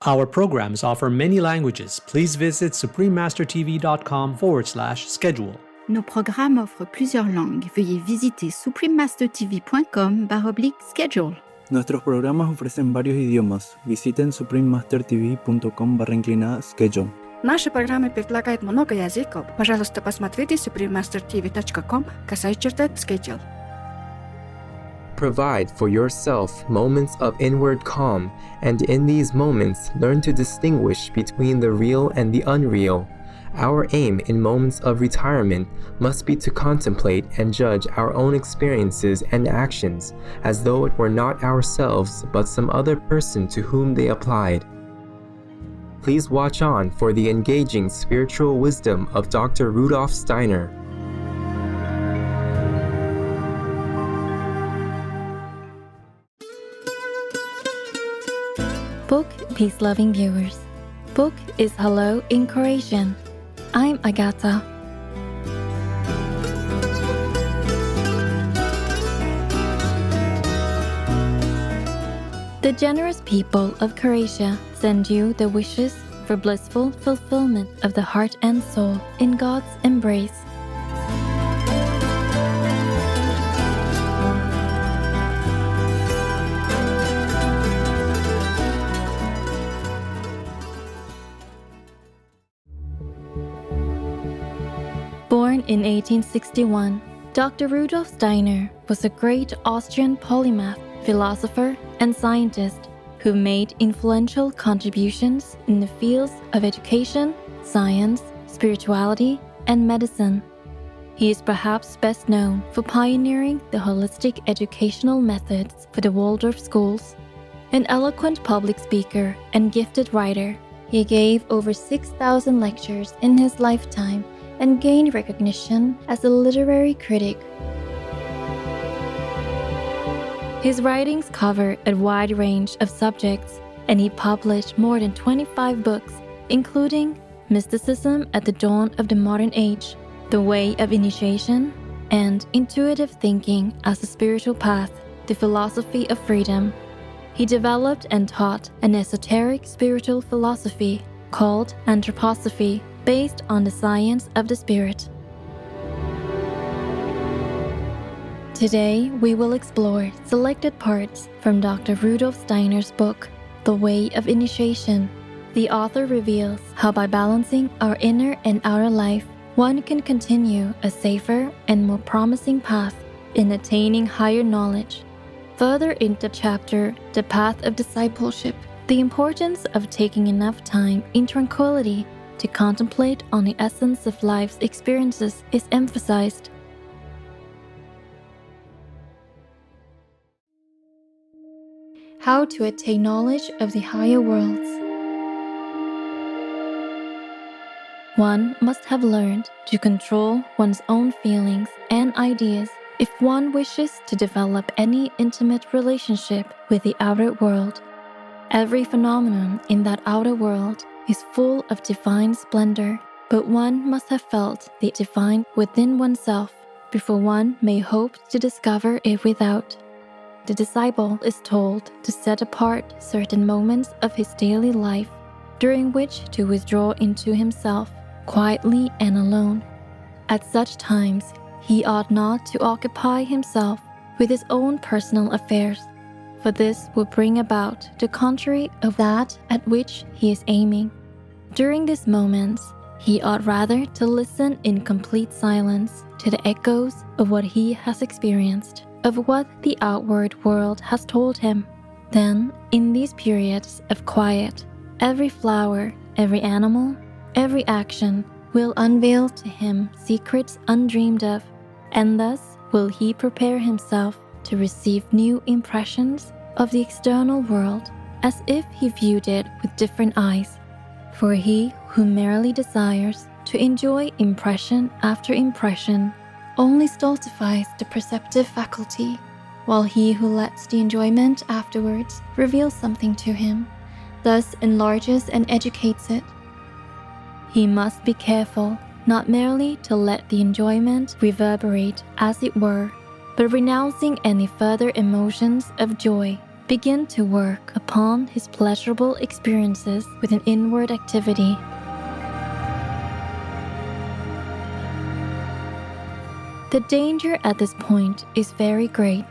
Our programs offer many languages. Please visit suprememastertv.com/schedule. Nos programmes offrent plusieurs langues. Veuillez visiter suprememastertv.com/schedule. Nuestros programas ofrecen varios idiomas. Visiten suprememastertv.com/schedule. Наши программы предлагают много языков. Пожалуйста, посмотрите suprememastertv.com/schedule. Provide for yourself moments of inward calm, and in these moments, learn to distinguish between the real and the unreal. Our aim in moments of retirement must be to contemplate and judge our own experiences and actions as though it were not ourselves but some other person to whom they applied. Please watch on for the engaging spiritual wisdom of Dr. Rudolf Steiner. Book peace-loving viewers. Book is hello in Croatian. I'm Agata. The generous people of Croatia send you their wishes for blissful fulfillment of the heart and soul in God's embrace. Born in 1861, Dr. Rudolf Steiner was a great Austrian polymath, philosopher, and scientist who made influential contributions in the fields of education, science, spirituality, and medicine. He is perhaps best known for pioneering the holistic educational methods for the Waldorf schools. An eloquent public speaker and gifted writer, he gave over 6,000 lectures in his lifetime and gained recognition as a literary critic. His writings cover a wide range of subjects, and he published more than 25 books, including Mysticism at the Dawn of the Modern Age, The Way of Initiation, and Intuitive Thinking as a Spiritual Path, The Philosophy of Freedom. He developed and taught an esoteric spiritual philosophy called anthroposophy, based on the science of the spirit. Today, we will explore selected parts from Dr. Rudolf Steiner's book, The Way of Initiation. The author reveals how by balancing our inner and outer life, one can continue a safer and more promising path in attaining higher knowledge. Further in the chapter, The Path of Discipleship, the importance of taking enough time in tranquility to contemplate on the essence of life's experiences is emphasized. How to attain knowledge of the higher worlds. One must have learned to control one's own feelings and ideas if one wishes to develop any intimate relationship with the outer world. Every phenomenon in that outer world is full of divine splendor, but one must have felt the divine within oneself before one may hope to discover it without. The disciple is told to set apart certain moments of his daily life during which to withdraw into himself, quietly and alone. At such times, he ought not to occupy himself with his own personal affairs, for this will bring about the contrary of that at which he is aiming. During these moments, he ought rather to listen in complete silence to the echoes of what he has experienced, of what the outward world has told him. Then, in these periods of quiet, every flower, every animal, every action will unveil to him secrets undreamed of, and thus will he prepare himself to receive new impressions of the external world as if he viewed it with different eyes. For he who merely desires to enjoy impression after impression only stultifies the perceptive faculty, while he who lets the enjoyment afterwards reveal something to him, thus enlarges and educates it. He must be careful not merely to let the enjoyment reverberate as it were, but renouncing any further emotions of joy, begin to work upon his pleasurable experiences with an inward activity. The danger at this point is very great.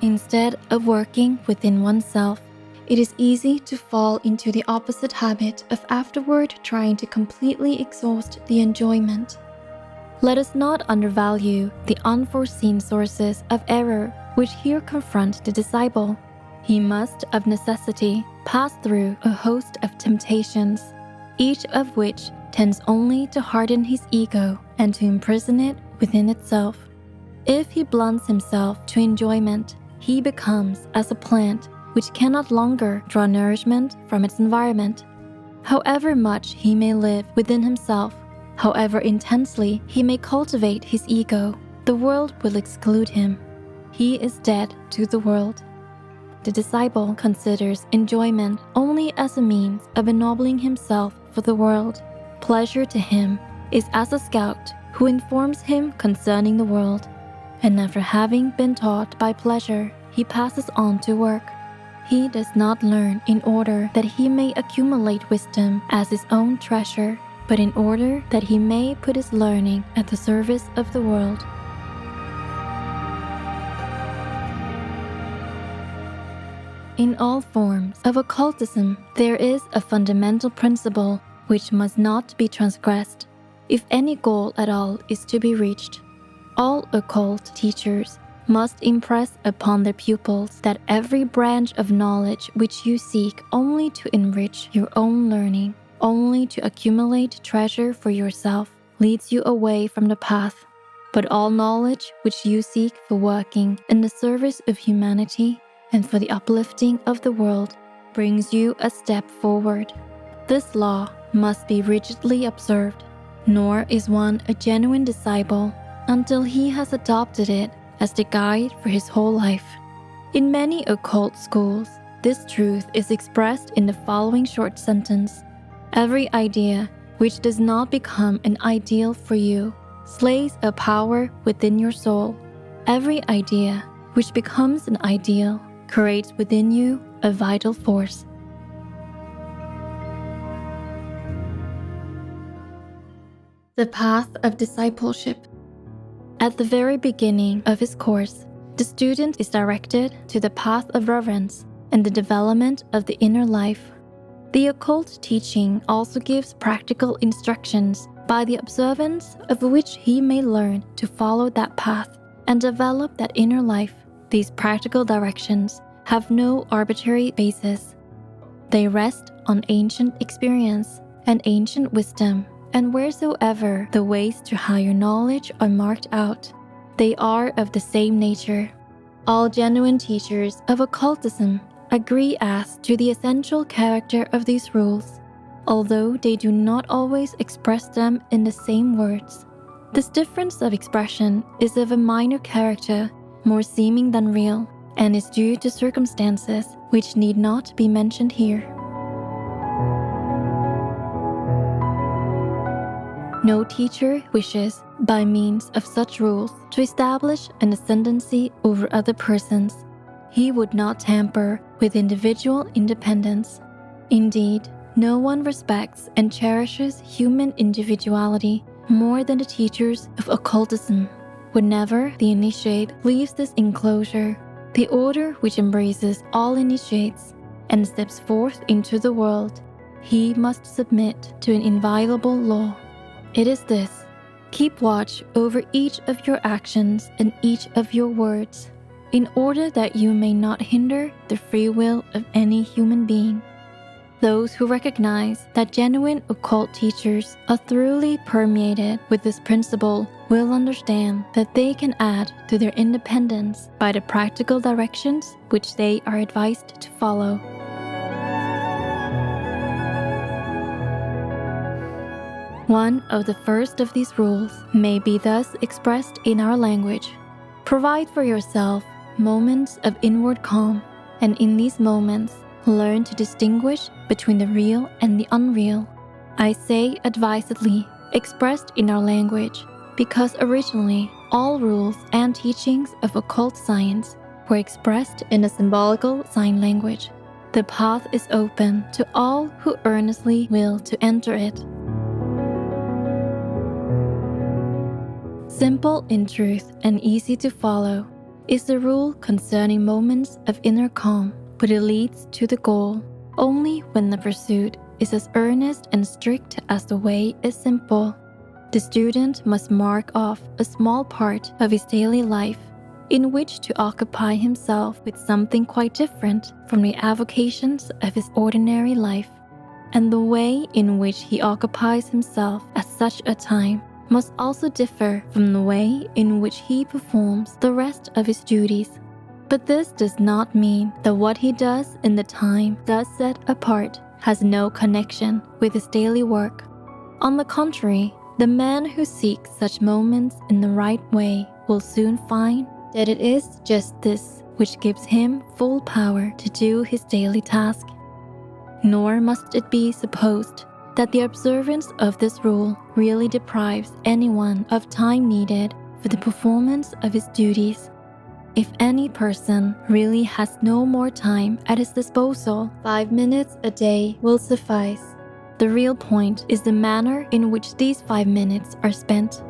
Instead of working within oneself, it is easy to fall into the opposite habit of afterward trying to completely exhaust the enjoyment. Let us not undervalue the unforeseen sources of error which here confront the disciple. He must, of necessity, pass through a host of temptations, each of which tends only to harden his ego and to imprison it within itself. If he blunts himself to enjoyment, he becomes as a plant which cannot longer draw nourishment from its environment. However much he may live within himself, however intensely he may cultivate his ego, the world will exclude him. He is dead to the world. The disciple considers enjoyment only as a means of ennobling himself for the world. Pleasure to him is as a scout who informs him concerning the world, and after having been taught by pleasure, he passes on to work. He does not learn in order that he may accumulate wisdom as his own treasure, but in order that he may put his learning at the service of the world. In all forms of occultism, there is a fundamental principle which must not be transgressed if any goal at all is to be reached. All occult teachers must impress upon their pupils that every branch of knowledge which you seek only to enrich your own learning, only to accumulate treasure for yourself, leads you away from the path. But all knowledge which you seek for working in the service of humanity and for the uplifting of the world brings you a step forward. This law must be rigidly observed, nor is one a genuine disciple until he has adopted it as the guide for his whole life. In many occult schools, this truth is expressed in the following short sentence: every idea which does not become an ideal for you slays a power within your soul. Every idea which becomes an ideal creates within you a vital force. The path of discipleship. At the very beginning of his course, the student is directed to the path of reverence and the development of the inner life. The occult teaching also gives practical instructions by the observance of which he may learn to follow that path and develop that inner life. These practical directions have no arbitrary basis. They rest on ancient experience and ancient wisdom, and wheresoever the ways to higher knowledge are marked out, they are of the same nature. All genuine teachers of occultism agree as to the essential character of these rules, although they do not always express them in the same words. This difference of expression is of a minor character, more seeming than real, and is due to circumstances which need not be mentioned here. No teacher wishes, by means of such rules, to establish an ascendancy over other persons. He would not tamper with individual independence. Indeed, no one respects and cherishes human individuality more than the teachers of occultism. Whenever the initiate leaves this enclosure, the order which embraces all initiates, and steps forth into the world, he must submit to an inviolable law. It is this: keep watch over each of your actions and each of your words, in order that you may not hinder the free will of any human being. Those who recognize that genuine occult teachers are thoroughly permeated with this principle will understand that they can add to their independence by the practical directions which they are advised to follow. One of the first of these rules may be thus expressed in our language: provide for yourself moments of inward calm, and in these moments, learn to distinguish between the real and the unreal. I say advisedly, expressed in our language, because originally all rules and teachings of occult science were expressed in a symbolical sign language. The path is open to all who earnestly will to enter it. Simple in truth and easy to follow is the rule concerning moments of inner calm, but it leads to the goal only when the pursuit is as earnest and strict as the way is simple. The student must mark off a small part of his daily life in which to occupy himself with something quite different from the avocations of his ordinary life, and the way in which he occupies himself at such a time must also differ from the way in which he performs the rest of his duties. But this does not mean that what he does in the time thus set apart has no connection with his daily work. On the contrary, the man who seeks such moments in the right way will soon find that it is just this which gives him full power to do his daily task. Nor must it be supposed that the observance of this rule really deprives anyone of time needed for the performance of his duties. If any person really has no more time at his disposal, 5 minutes a day will suffice. The real point is the manner in which these 5 minutes are spent.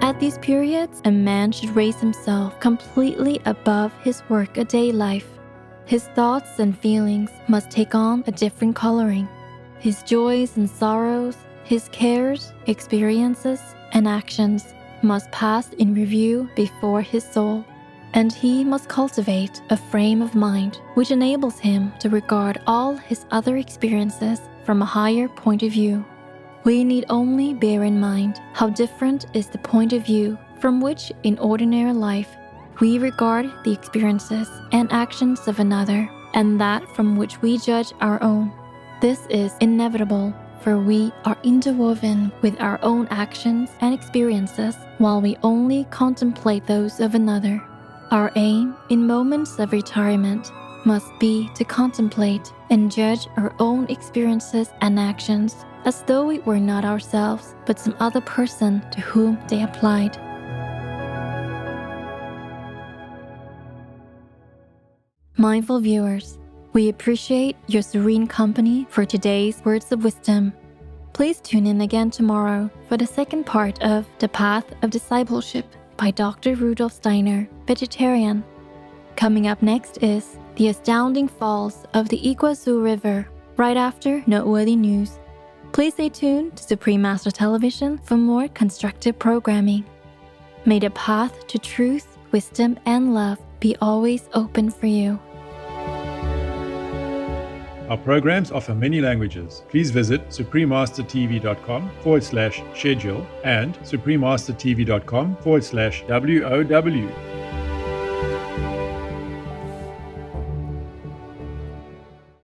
At these periods, a man should raise himself completely above his work-a-day life. His thoughts and feelings must take on a different coloring. His joys and sorrows, his cares, experiences, and actions must pass in review before his soul, and he must cultivate a frame of mind which enables him to regard all his other experiences from a higher point of view. We need only bear in mind how different is the point of view from which in ordinary life we regard the experiences and actions of another, and that from which we judge our own. This is inevitable, for we are interwoven with our own actions and experiences while we only contemplate those of another. Our aim in moments of retirement must be to contemplate and judge our own experiences and actions as though it were not ourselves, but some other person to whom they applied. Mindful viewers, we appreciate your serene company for today's Words of Wisdom. Please tune in again tomorrow for the second part of The Path of Discipleship by Dr. Rudolf Steiner, vegetarian. Coming up next is The Astounding Falls of the p1o2 River, right after Noteworthy News. Please stay tuned to Supreme Master Television for more constructive programming. May the path to truth, wisdom, and love be always open for you. Our programs offer many languages. Please visit suprememastertv.com/schedule and suprememastertv.com/WOW.